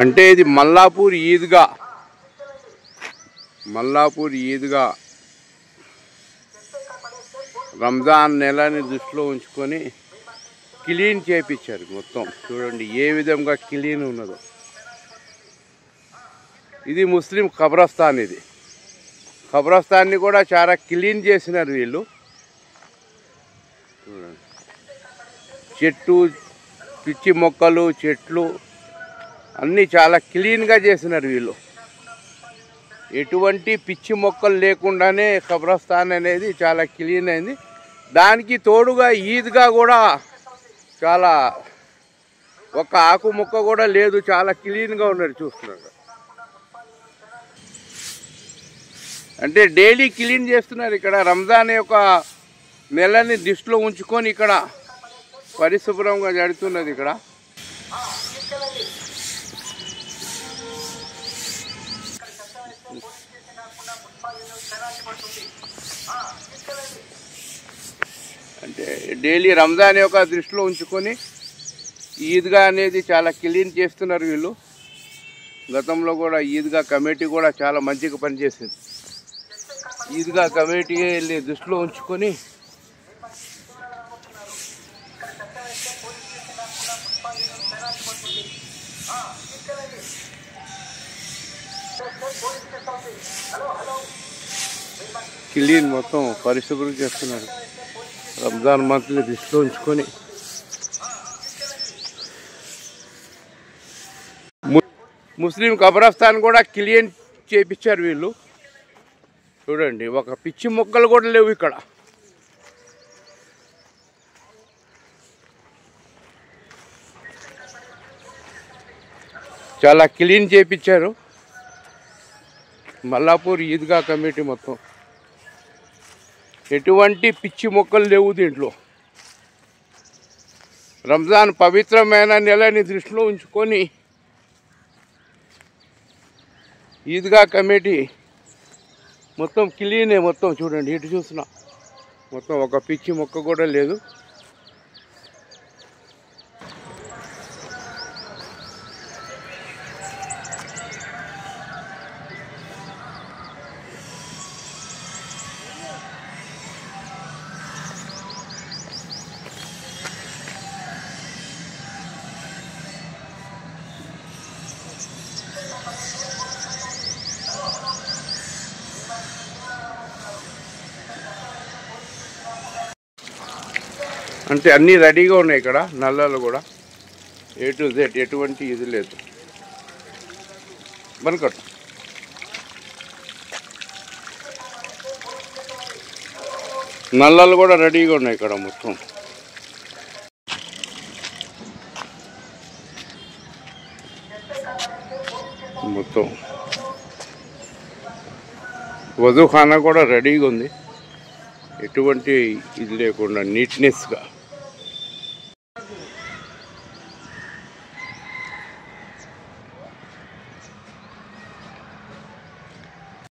అంటే ఇది మల్లాపూర్ ఈద్గా రంజాన్ నెలని దృష్టిలో ఉంచుకొని క్లీన్ చేయించారు మొత్తం. చూడండి ఏ విధంగా క్లీన్ ఉన్నదో. ఇది ముస్లిం ఖబరస్థాన్. ఇది ఖబరస్థాన్ని కూడా చాలా క్లీన్ చేసినారు వీళ్ళు. చూడండి చెట్టు, పిచ్చి మొక్కలు, చెట్లు అన్నీ చాలా క్లీన్గా చేసినారు వీళ్ళు. ఎటువంటి పిచ్చి మొక్కలు లేకుండానే ఖబరస్థాన్ అనేది చాలా క్లీన్ అయింది. దానికి తోడుగా ఈద్గా కూడా చాలా ఒక ఆకు మొక్క కూడా లేదు, చాలా క్లీన్గా ఉన్నారు. చూస్తున్నారు అంటే డైలీ క్లీన్ చేస్తున్నారు. ఇక్కడ రంజాన్ యొక్క నెలని దృష్టిలో ఉంచుకొని ఇక్కడ పరిశుభ్రంగా జరుగుతున్నది. ఇక్కడ అంటే డైలీ రంజాన్ యొక్క దృష్టిలో ఉంచుకొని ఈద్గా అనేది చాలా క్లీన్ చేస్తున్నారు వీళ్ళు. గతంలో కూడా ఈద్గా కమిటీ కూడా చాలా మంచిగా పనిచేసింది. ఈద్గా కమిటీ దృష్టిలో ఉంచుకొని క్లీన్ మొత్తం పరిశుభ్రం చేస్తున్నారు. రంజాన్ మంత్ని దృష్టిలో ఉంచుకొని ముస్లిం ఖబరస్థాన్ కూడా క్లీన్ చేయించారు వీళ్ళు. చూడండి ఒక పిచ్చి మొక్కలు కూడా లేవు ఇక్కడ. చాలా క్లీన్ చేయించారు మల్లాపూర్ ఈద్గా కమిటీ మొత్తం. ఎటువంటి పిచ్చి మొక్కలు లేవు దీంట్లో. రంజాన్ పవిత్రమైన నెలని దృష్టిలో ఉంచుకొని ఈద్గా కమిటీ మొత్తం క్లీనే. మొత్తం చూడండి ఇటు చూస్తున్నా మొత్తం ఒక పిచ్చి మొక్క కూడా లేదు. అంటే అన్నీ రెడీగా ఉన్నాయి ఇక్కడ. నల్లలు కూడా A to Z ఎటువంటి ఇది లేదు. బన్కట్ నల్లలు కూడా రెడీగా ఉన్నాయి ఇక్కడ మొత్తం. మొత్తం వధుఖానా కూడా రెడీగా ఉంది. ఎటువంటి ఇది లేకుండా నీట్నెస్గా.